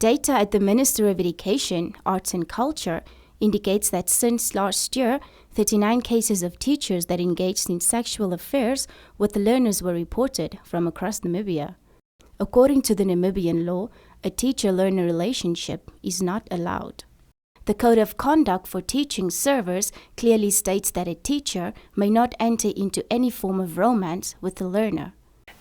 Data at the Ministry of Education, Arts and Culture indicates that since last year, 39 cases of teachers that engaged in sexual affairs with the learners were reported from across Namibia. According to the Namibian law, a teacher-learner relationship is not allowed. The Code of Conduct for Teaching Servers clearly states that a teacher may not enter into any form of romance with the learner.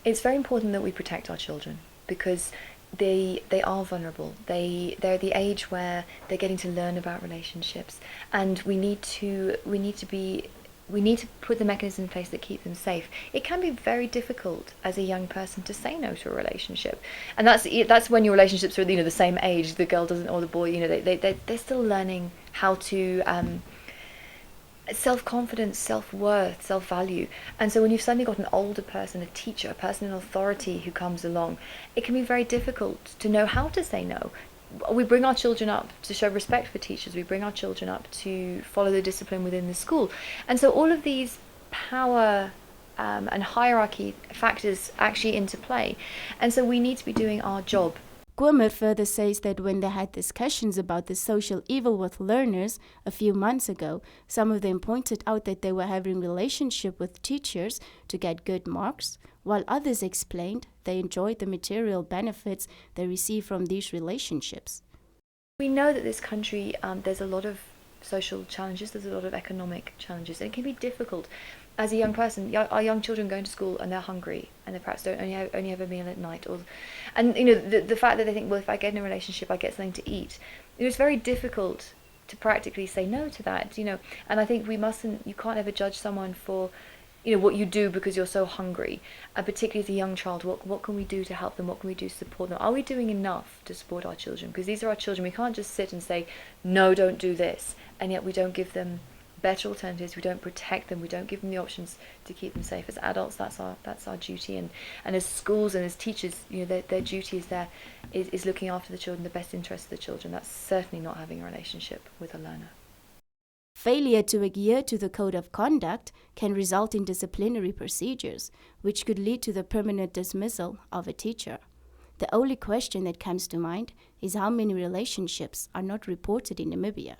It's very important that we protect our children because they are vulnerable. They're at the age where they're getting to learn about relationships, and we need to put the mechanisms in place that keep them safe. It can be very difficult as a young person to say no to a relationship, and that's when your relationships are the same age. The girl doesn't, or the boy, they're still learning how to self-confidence, self-worth, self-value. And so when you've suddenly got an older person, a teacher, a person in authority who comes along, it can be very difficult to know how to say no. We bring our children up to show respect for teachers. We bring our children up to follow the discipline within the school. And so all of these power and hierarchy factors actually into play. And so we need to be doing our job. Kwame further says that when they had discussions about the social evil with learners a few months ago, some of them pointed out that they were having relationship with teachers to get good marks, while others explained they enjoyed the material benefits they receive from these relationships. We know that this country, there's a lot of social challenges, there's a lot of economic challenges, and it can be difficult. As a young person, our young children going to school and they're hungry and they perhaps don't only have a meal at night, and the fact that they think, well, if I get in a relationship, I get something to eat. It's very difficult to practically say no to that, And I think you can't ever judge someone for, what you do because you're so hungry, and particularly as a young child, what can we do to help them? What can we do to support them? Are we doing enough to support our children? Because these are our children. We can't just sit and say, no, don't do this, and yet we don't give them better alternatives. We don't protect them. We don't give them the options to keep them safe. As adults, that's our duty, and as schools and as teachers, their duty is looking after the children, the best interest of the children. That's certainly not having a relationship with a learner. Failure to adhere to the Code of Conduct can result in disciplinary procedures, which could lead to the permanent dismissal of a teacher. The only question that comes to mind is how many relationships are not reported in Namibia.